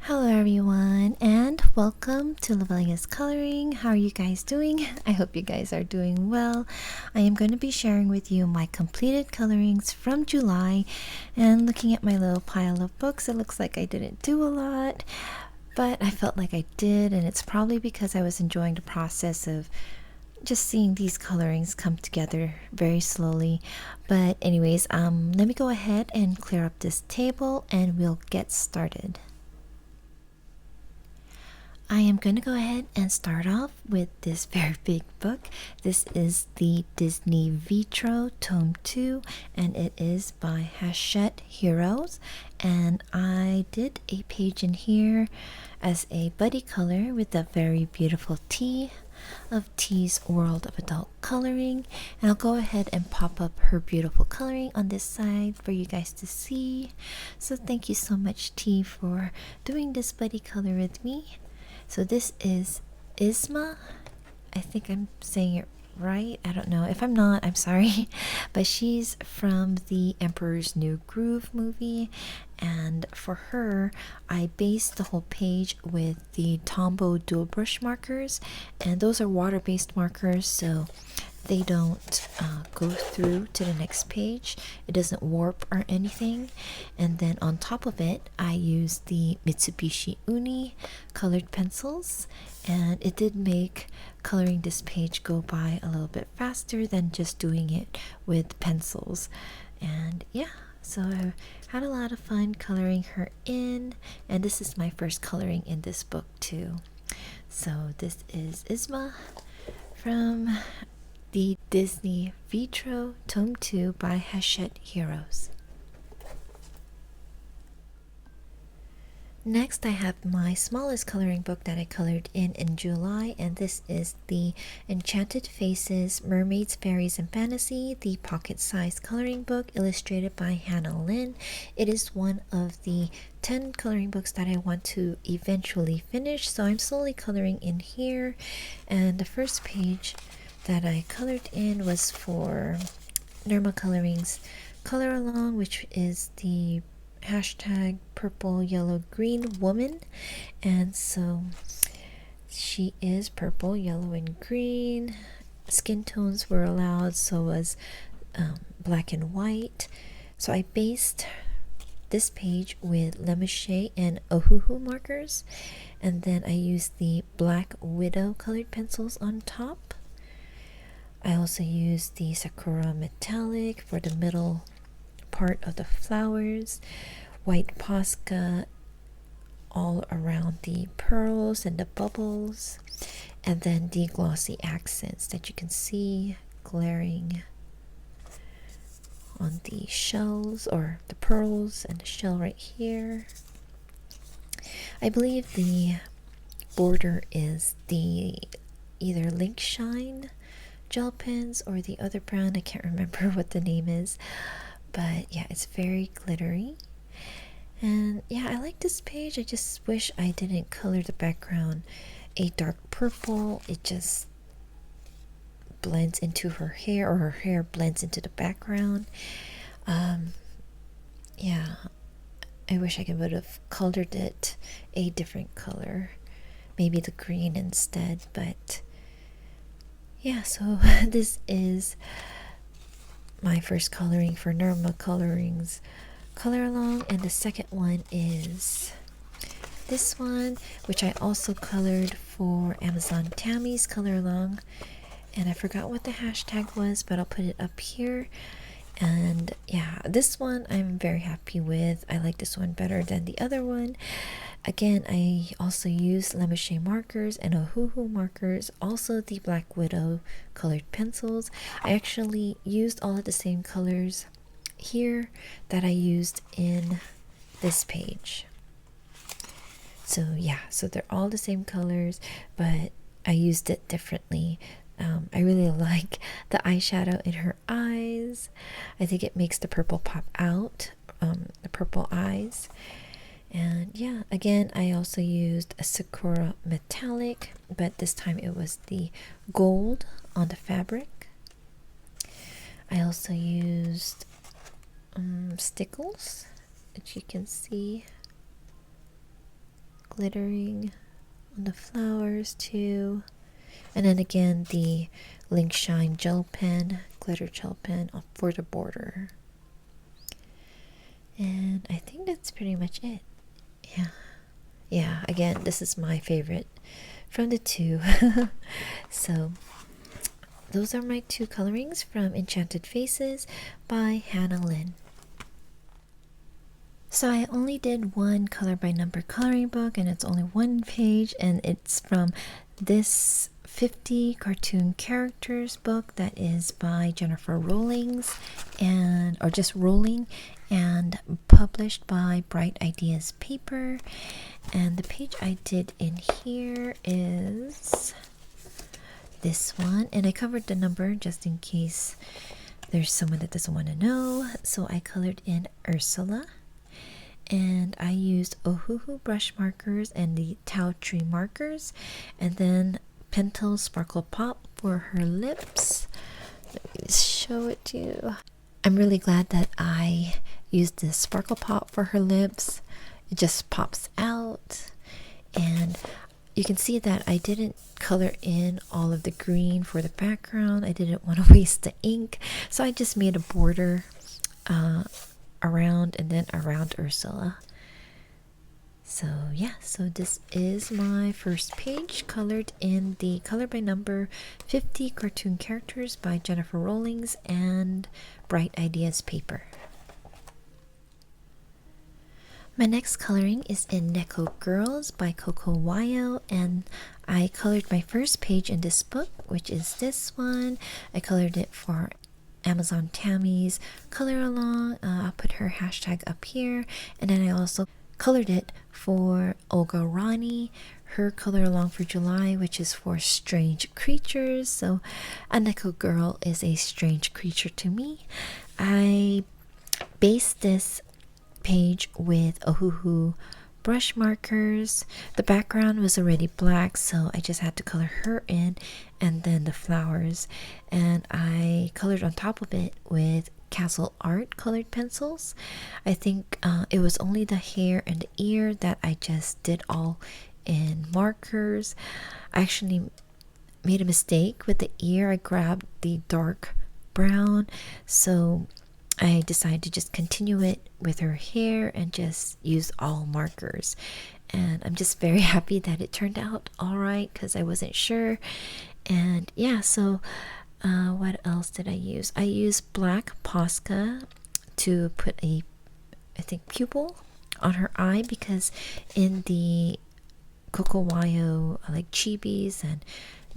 Hello everyone and welcome to Lovella's Coloring. How are you guys doing? I hope you guys are doing well. I am going to be sharing with you my completed colorings from July, and looking at my little pile of books, it looks like I didn't do a lot, but I felt like I did, and it's probably because I was enjoying the process of just seeing these colorings come together very slowly. But anyways, let me go ahead and clear up this table and we'll get started. I am going to go ahead and start off with this very big book. This is the Disney Vitro Tome 2, and it is by Hachette Heroes. And I did a page in here as a buddy color with a very beautiful T of T's World of Adult Coloring. And I'll go ahead and pop up her beautiful coloring on this side for you guys to see. So thank you so much, T, for doing this buddy color with me. So this is Isma. I think I'm saying it right. I don't know. If I'm not, I'm sorry. But she's from the Emperor's New Groove movie. And for her, I based the whole page with the Tombow dual brush markers. And those are water-based markers, so they don't go through to the next page. It doesn't warp or anything. And then on top of it, I used the Mitsubishi Uni colored pencils, and it did make coloring this page go by a little bit faster than just doing it with pencils. And yeah, so I had a lot of fun coloring her in, and this is my first coloring in this book too. So this is Isma from the Disney Vitro Tome 2 by Hachette Heroes. Next, I have my smallest coloring book that I colored in July, and this is the Enchanted Faces, Mermaids, Fairies, and Fantasy, the pocket-sized coloring book illustrated by Hannah Lynn. It is one of the 10 coloring books that I want to eventually finish, so I'm slowly coloring in here. And the first page that I colored in was for Nirma Coloring's Color Along, which is the hashtag purple yellow green woman. And so she is purple, yellow, and green. Skin tones were allowed, so was black and white. So I based this page with Lemouche and Ohuhu markers, and then I used the Black Widow colored pencils on top. I also used the Sakura Metallic for the middle part of the flowers, white Posca all around the pearls and the bubbles, and then the glossy accents that you can see glaring on the shells, or the pearls and the shell right here. I believe the border is the either Link Shine gel pens or the other brand. I can't remember what the name is, but yeah, it's very glittery. And yeah, I like this page. I just wish I didn't color the background a dark purple. It just blends into her hair, or her hair blends into the background. Yeah, I wish I would have colored it a different color, maybe the green instead. But yeah, so this is my first coloring for Nirma Coloring's Color Along, and the second one is this one, which I also colored for Amazon Tammy's Color Along, and I forgot what the hashtag was, but I'll put it up here. And yeah, this one I'm very happy with. I like this one better than the other one. Again, I also used Lemouche markers and Ohuhu markers, also the Black Widow colored pencils. I actually used all of the same colors here that I used in this page. So yeah, so they're all the same colors, but I used it differently. I really like the eyeshadow in her eyes. I think it makes the purple pop out, the purple eyes. And yeah, again, I also used a Sakura Metallic, but this time it was the gold on the fabric. I also used stickles, which you can see glittering on the flowers too. And then again, the Link Shine gel pen, glitter gel pen for the border. And I think that's pretty much it. Yeah, again, this is my favorite from the two. So those are my two colorings from Enchanted Faces by Hannah Lynn. So I only did one color by number coloring book, and it's only one page, and it's from this 50 cartoon characters book that is by Jennifer Rollings, or just Rolling, and published by Bright Ideas Paper. And the page I did in here is this one, and I covered the number just in case there's someone that doesn't want to know. So I colored in Ursula, and I used Ohuhu brush markers and the Tau Tree markers, and then Pentel Sparkle Pop for her lips. Let me show it to you. I'm really glad that I used this Sparkle Pop for her lips. It just pops out, and you can see that I didn't color in all of the green for the background. I didn't want to waste the ink, so I just made a border around and then around Ursula. So yeah, so this is my first page colored in the color by number 50 cartoon characters by Jennifer Rollings and Bright Ideas Paper. My next coloring is in Neko Girls by Coco Wayo, and I colored my first page in this book, which is this one. I colored it for Amazon Tammy's color along. I'll put her hashtag up here, and then I also colored it for Olga Rani, her color along for July, which is for Strange Creatures. So a Neko Girl is a strange creature to me. I based this page with Ohuhu brush markers. The background was already black, so I just had to color her in, and then the flowers, and I colored on top of it with Castle Art colored pencils. I think it was only the hair and the ear that I just did all in markers. I actually made a mistake with the ear. I grabbed the dark brown, so I decided to just continue it with her hair and just use all markers. And I'm just very happy that it turned out all right, because I wasn't sure. And yeah, so what else did I use? I used black Posca to put I think pupil on her eye, because in the Coco Wayo like chibis and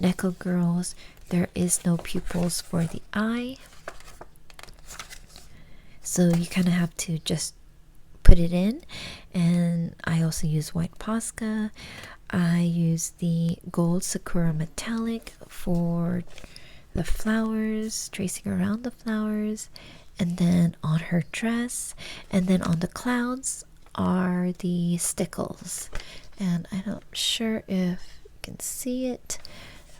Neko Girls, there is no pupils for the eye. So you kind of have to just put it in. And I also use white Posca. I use the gold Sakura metallic for the flowers, tracing around the flowers, and then on her dress, and then on the clouds are the stickles. And I'm not sure if you can see it,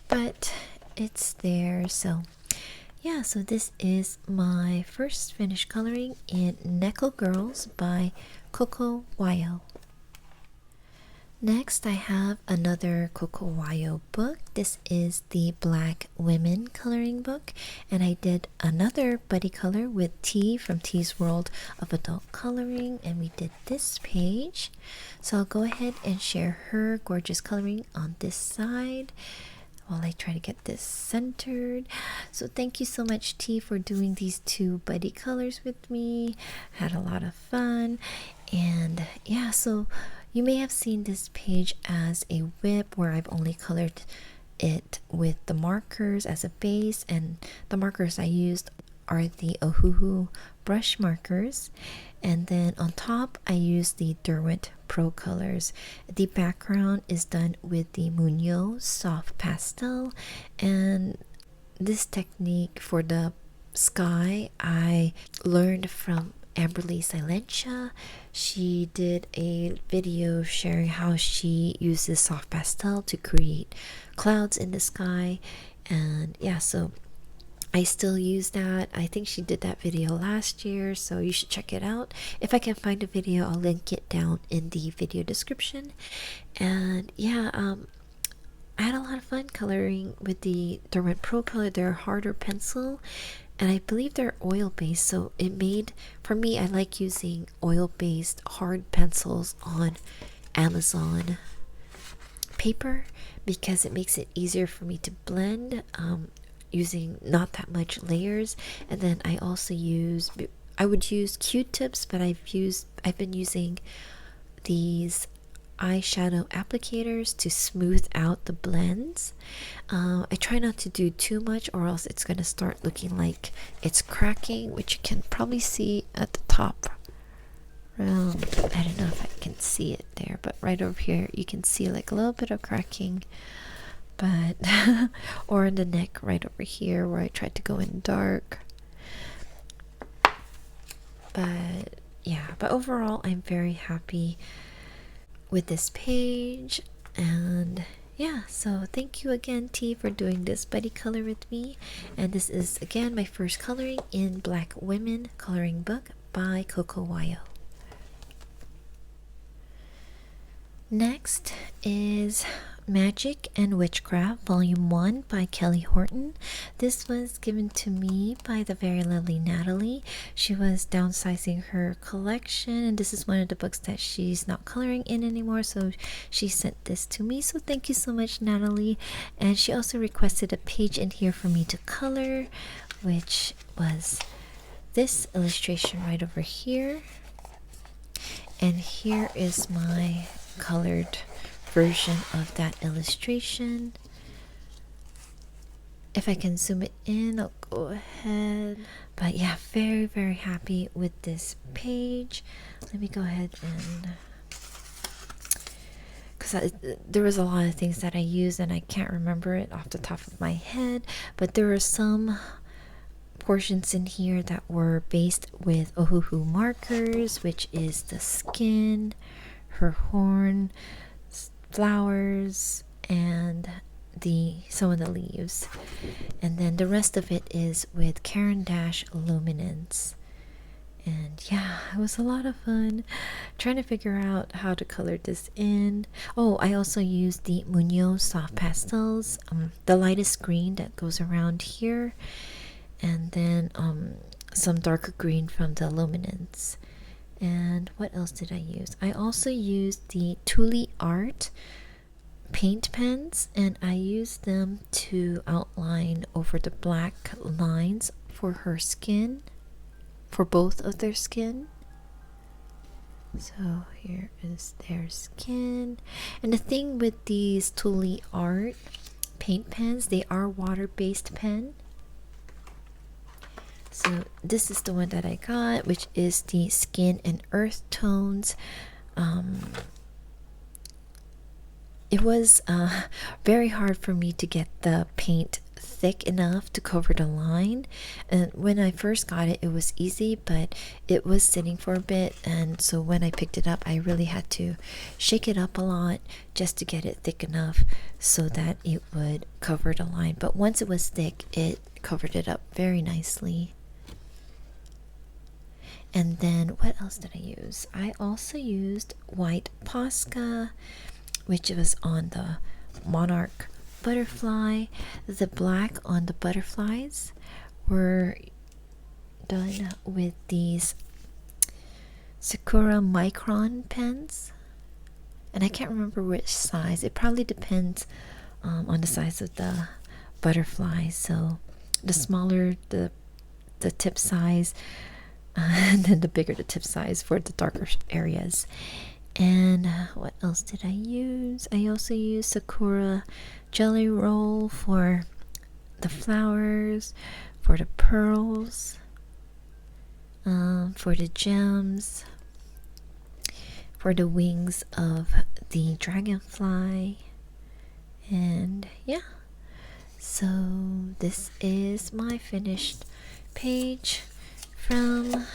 but it's there. So yeah, so this is my first finished coloring in Neko Girls by Coco Wayo. Next, I have another Coco Wayo book. This is the Black Women coloring book, and I did another buddy color with T from T's World of Adult Coloring, and we did this page. So I'll go ahead and share her gorgeous coloring on this side while I try to get this centered. So thank you so much, T, for doing these two buddy colors with me. Had a lot of fun. And yeah, so you may have seen this page as a whip, where I've only colored it with the markers as a base, and the markers I used are the Ohuhu brush markers. And then on top, I used the Derwent Pro colors. The background is done with the Munyo soft pastel, and this technique for the sky I learned from Amberly Silentia. She did a video sharing how she uses soft pastel to create clouds in the sky. And yeah, so I still use that. I think she did that video last year, so you should check it out. If I can find a video, I'll link it down in the video description. And yeah, I had a lot of fun coloring with the Derwent Pro Color. They're a harder pencil, and I believe they're oil based, so it made, for me, I like using oil based hard pencils on Amazon paper because it makes it easier for me to blend, using not that much layers. And then I also I would use Q-tips, but I've been using these eyeshadow applicators to smooth out the blends. I try not to do too much, or else it's gonna start looking like it's cracking, which you can probably see at the top. I don't know if I can see it there, but right over here you can see like a little bit of cracking. But or in the neck right over here where I tried to go in dark. But yeah, but overall I'm very happy with this page. And yeah, so thank you again, T, for doing this buddy color with me. And this is again my first coloring in Black Women coloring book by Coco Wayo. Next is Magic and Witchcraft Volume 1 by Kelly Horton. This was given to me by the very lovely Natalie. She was downsizing her collection, and this is one of the books that she's not coloring in anymore, so she sent this to me. So thank you so much, Natalie. And she also requested a page in here for me to color, which was this illustration right over here. And here is my colored version of that illustration. If I can zoom it in, I'll go ahead. But yeah, very, very happy with this page. Let me go ahead and, because there was a lot of things that I used and I can't remember it off the top of my head, but there are some portions in here that were based with Ohuhu markers, which is the skin, her horn, flowers, and some of the leaves. And then the rest of it is with Caran d'Ache Luminance. And yeah, it was a lot of fun trying to figure out how to color this in. Oh, I also used the Munoz soft pastels, the lightest green that goes around here, and then some darker green from the Luminance. And what else did I use? I also used the Tule Art paint pens, and I used them to outline over the black lines for her skin, for both of their skin. So here is their skin. And the thing with these Tule Art paint pens, they are water-based pen. So this is the one that I got, which is the Skin and Earth Tones. It was very hard for me to get the paint thick enough to cover the line. And when I first got it, it was easy, but it was sitting for a bit. And so when I picked it up, I really had to shake it up a lot just to get it thick enough so that it would cover the line. But once it was thick, it covered it up very nicely. And then what else did I use? I also used white Posca, which was on the Monarch butterfly. The black on the butterflies were done with these Sakura Micron pens. And I can't remember which size. It probably depends on the size of the butterfly. So the smaller the tip size, and then the bigger the tip size for the darker areas. And what else did I use? I also used Sakura Jelly Roll for the flowers, for the pearls, for the gems, for the wings of the dragonfly. And yeah, so this is my finished page from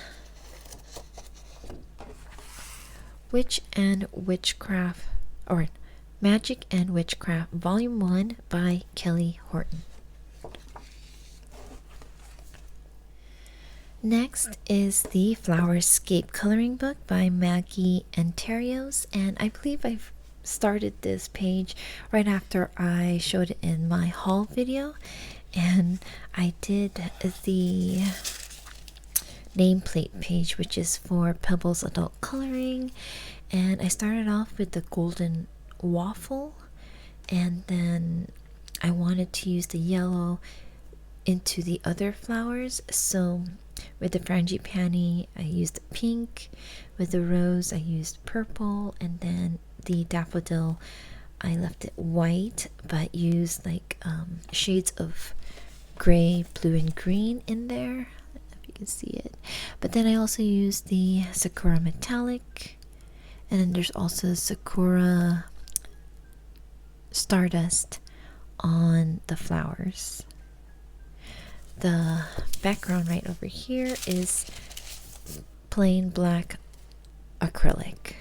Witch and Witchcraft, or Magic and Witchcraft Volume 1 by Kelly Horton. Next is the Flowerscape coloring book by Maggie Anterios, and I believe I've started this page right after I showed it in my haul video, and I did the nameplate page, which is for Pebbles Adult Coloring, and I started off with the golden waffle, and then I wanted to use the yellow into the other flowers. So with the frangipani I used pink, with the rose I used purple, and then the daffodil I left it white but used like shades of gray, blue, and green in there, if you can see it. But then I also used the sakura metallic, and then there's also sakura stardust on the flowers. The background right over here is plain black acrylic.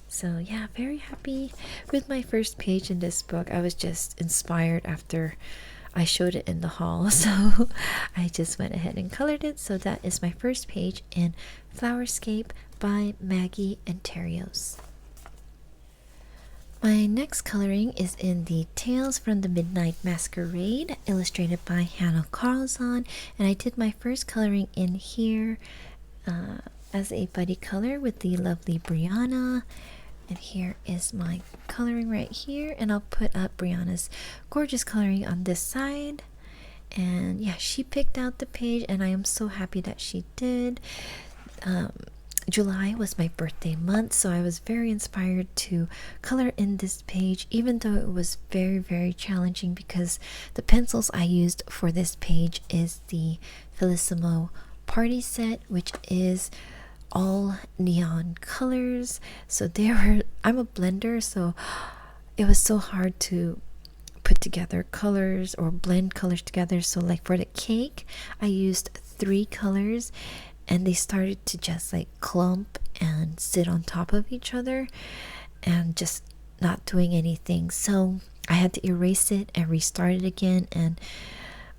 So yeah, very happy with my first page in this book. I was just inspired after I showed it in the haul, so I just went ahead and colored it. So that is my first page in Flowerscape by Maggie Anterios. My next coloring is in the Tales from the Midnight Masquerade, illustrated by Hannah Carlson, and I did my first coloring in here as a buddy color with the lovely Brianna. And here is my coloring right here, and I'll put up Brianna's gorgeous coloring on this side. And yeah, she picked out the page, and I am so happy that she did. July was my birthday month, so I was very inspired to color in this page, even though it was very, very challenging because the pencils I used for this page is the Felissimo Party Set, which is all neon colors. So I'm a blender, so it was so hard to put together colors or blend colors together. So like for the cake, I used 3 colors, and they started to just like clump and sit on top of each other and just not doing anything. So I had to erase it and restart it again, and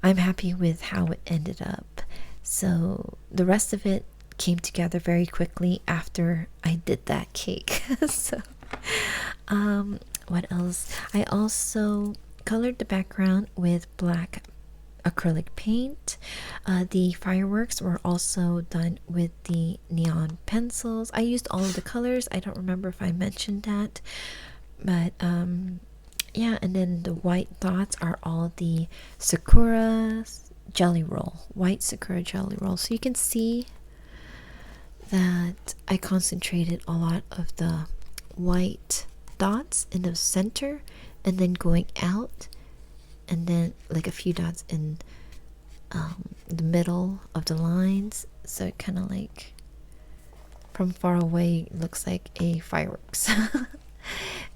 I'm happy with how it ended up. So the rest of it came together very quickly after I did that cake. So what else? I also colored the background with black acrylic paint. The fireworks were also done with the neon pencils. I used all of the colors. I don't remember if I mentioned that, but yeah. And then the white dots are all the sakura jelly roll, white sakura jelly roll. So you can see that I concentrated a lot of the white dots in the center, and then going out, and then like a few dots in the middle of the lines, so it kind of like from far away looks like a fireworks.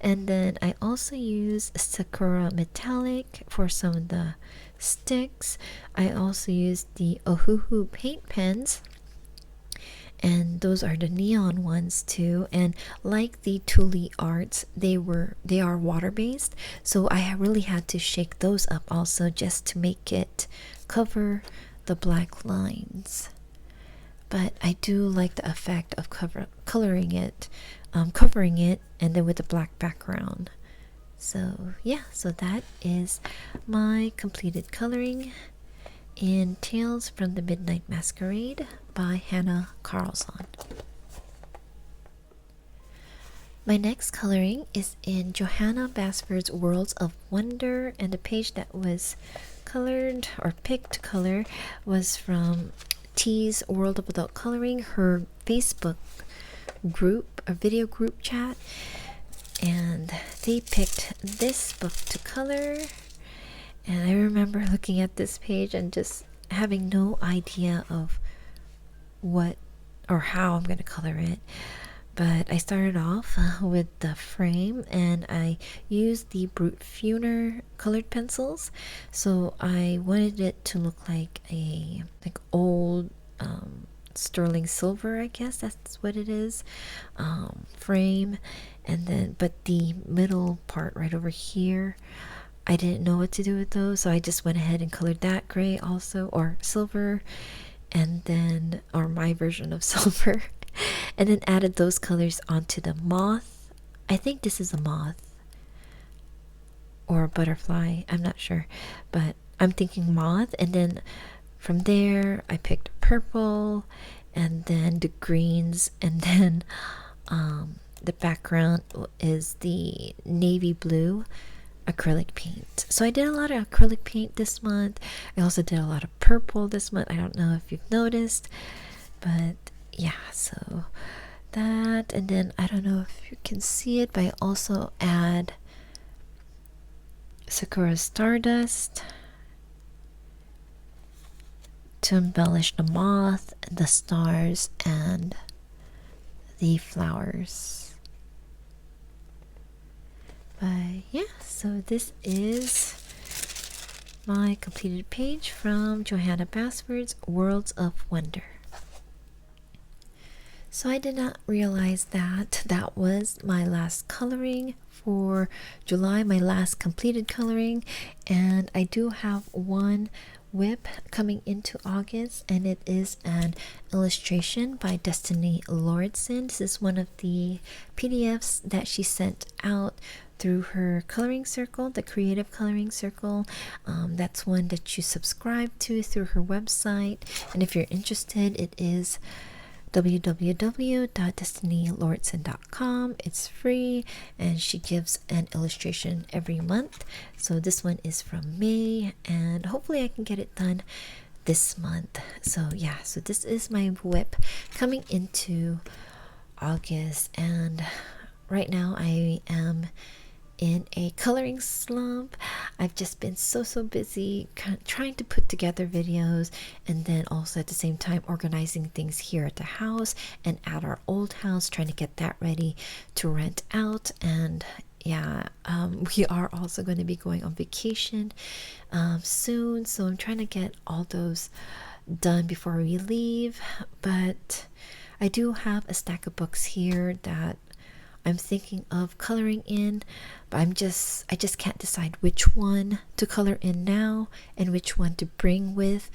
And then I also use sakura metallic for some of the sticks. I also used the Ohuhu paint pens, and those are the neon ones too. And like the Thule arts, they are water based, so I really had to shake those up also just to make it cover the black lines. But I do like the effect of covering it, and then with the black background. So yeah, so that is my completed coloring in Tales from the Midnight Masquerade by Hannah Carlson. My next coloring is in Johanna Basford's Worlds of Wonder, and the page that was colored or picked to color was from T's World of Adult Coloring, her Facebook group, a video group chat, and they picked this book to color. And I remember looking at this page and just having no idea of what or how I'm going to color it. But I started off with the frame, and I used the Brute Funer colored pencils. So I wanted it to look like a old sterling silver, I guess that's what it is, frame. And then but the middle part right over here, I didn't know what to do with those, so I just went ahead and colored that gray also, or silver. and then, or my version of silver, and then added those colors onto the moth. I think this is a moth or a butterfly, I'm not sure, but I'm thinking moth. And then from there I picked purple, and then the greens, and then the background is the navy blue acrylic paint. So I did a lot of acrylic paint this month. I also did a lot of purple this month. I don't know if you've noticed, but yeah, so that. And then I don't know if you can see it, but I also add Sakura Stardust to embellish the moth, the stars, and the flowers. But yeah, so this is my completed page from Johanna Basford's Worlds of Wonder. So I did not realize that that was my last coloring for July, my last completed coloring, and I do have one whip coming into August, and it is an illustration by Destiny Lordson. This is one of the PDFs that she sent out through her coloring circle, the creative coloring circle. That's one that you subscribe to through her website, and if you're interested, it is www.destinylordson.com. It's free, and she gives an illustration every month. So this one is from May, and hopefully I can get it done this month. So yeah, so this is my whip coming into August, and right now I am in a coloring slump. I've just been so busy trying to put together videos, and then also at the same time organizing things here at the house and at our old house, trying to get that ready to rent out. And yeah, we are also going to be going on vacation soon, so I'm trying to get all those done before we leave. But I do have a stack of books here that I'm thinking of coloring in, but I just can't decide which one to color in now and which one to bring with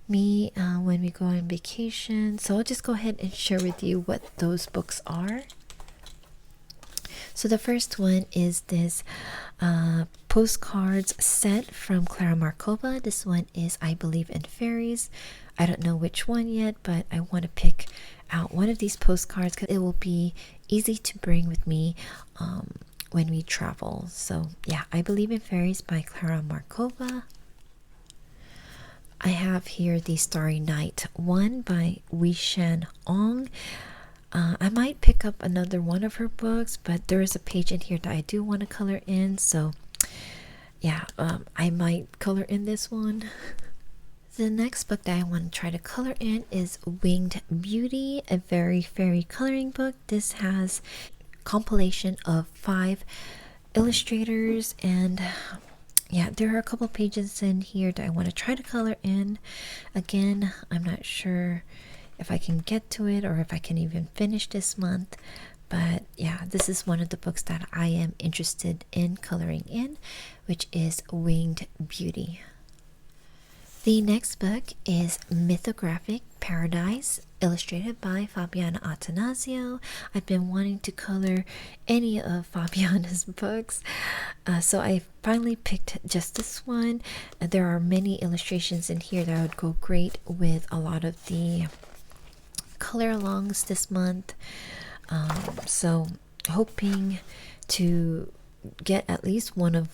me when we go on vacation. So I'll just go ahead and share with you what those books are. So the first one is this postcards set from Clara Markova. This one is I Believe in Fairies. I don't know which one yet, but I want to pick out one of these postcards because it will be easy to bring with me when we travel. So yeah, I Believe in Fairies by Clara Markova. I have here the Starry Night one by Weishan Ong. I might pick up another one of her books, but there is a page in here that I do want to color in, so yeah, I might color in this one. The next book that I want to try to color in is Winged Beauty, a very fairy coloring book. This has compilation of 5 illustrators, and yeah, there are a couple pages in here that I want to try to color in. Again, I'm not sure if I can get to it or if I can even finish this month, but yeah, this is one of the books that I am interested in coloring in, which is Winged Beauty. The next book is Mythographic Paradise, illustrated by Fabiana Attanasio. I've been wanting to color any of Fabiana's books, so I finally picked just this one. There are many illustrations in here that would go great with a lot of the color alongs this month. So hoping to get at least one of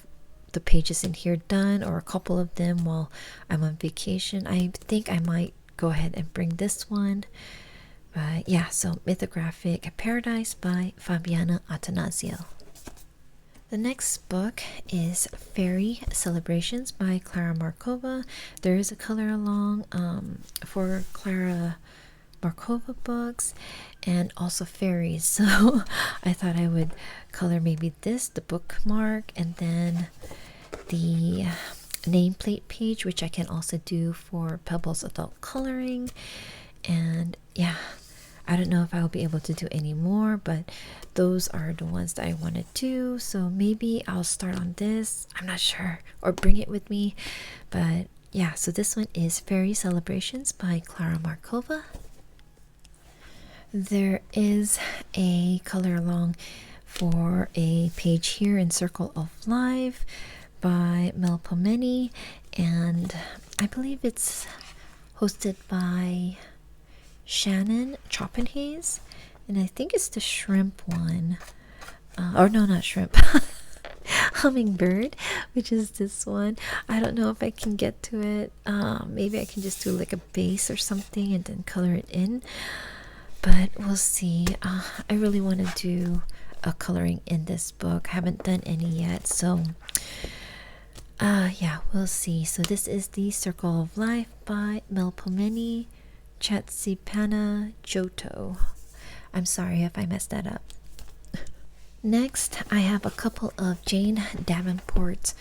the pages in here done, or a couple of them while I'm on vacation. I think I might go ahead and bring this one. But yeah, so Mythographic Paradise by Fabiana Attanasio. The next book is Fairy Celebrations by Clara Markova. There is a color along for Clara Markova books, and also fairies, so I thought I would color maybe this, the bookmark, and then the nameplate page, which I can also do for Pebbles Adult Coloring. And yeah, I don't know if I'll be able to do any more, but those are the ones that I want to do. So maybe I'll start on this, I'm not sure, or bring it with me. But yeah, so this one is Fairy Celebrations by Clara Markova. There is a color along for a page here in Circle of Life by Mel Pomeni, and I believe it's hosted by Shannon Choppenhays, and I think it's the shrimp one. Or no, not shrimp. Hummingbird, which is this one. I don't know if I can get to it. Maybe I can just do like a base or something and then color it in, but we'll see. I really want to do a coloring in this book. I haven't done any yet, so yeah, we'll see. So this is The Circle of Life by Mel Pomeni, Chatsipana Joto. I'm sorry if I messed that up. Next, I have a couple of Jane Davenport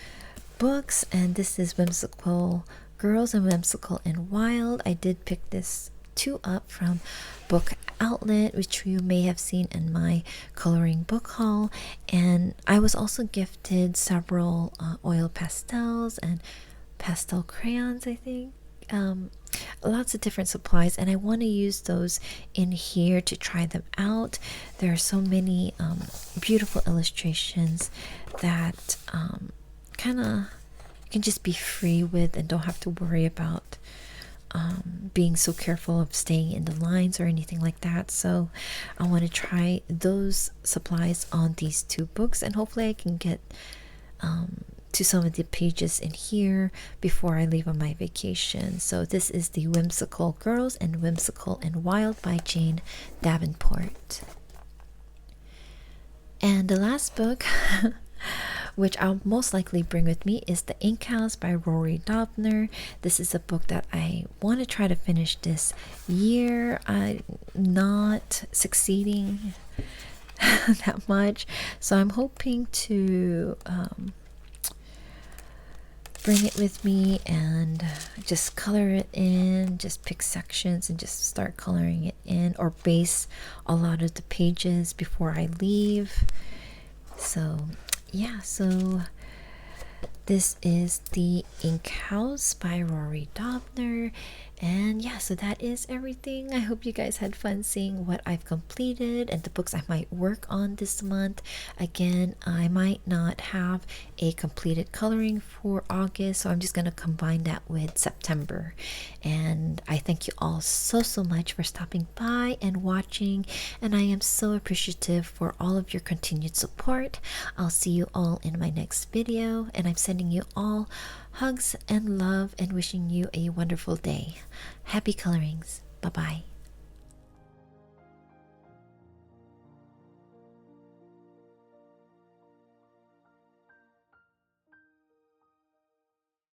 books, and this is Whimsical Girls and Whimsical and Wild. I did pick this two up from Book Outlet, which you may have seen in my coloring book haul, and I was also gifted several oil pastels and pastel crayons, I think. Lots of different supplies, and I want to use those in here to try them out. There are so many beautiful illustrations that kind of can just be free with and don't have to worry about being so careful of staying in the lines or anything like that. So I want to try those supplies on these two books, and hopefully I can get to some of the pages in here before I leave on my vacation. So this is the Whimsical Girls and Whimsical and Wild by Jane Davenport. And the last book which I'll most likely bring with me is The Ink House by Rory Dobner. This is a book that I want to try to finish this year. I'm not succeeding that much, so I'm hoping to bring it with me and just color it in, just pick sections and just start coloring it in, or base a lot of the pages before I leave. So yeah, so this is The Ink House by Rory Dobner. And yeah, so that is everything. I hope you guys had fun seeing what I've completed and the books I might work on this month. Again, I might not have a completed coloring for August, so I'm just going to combine that with September. And I thank you all so much for stopping by and watching, and I am so appreciative for all of your continued support. I'll see you all in my next video, and I'm sending you all hugs and love and wishing you a wonderful day. Happy colorings. Bye-bye.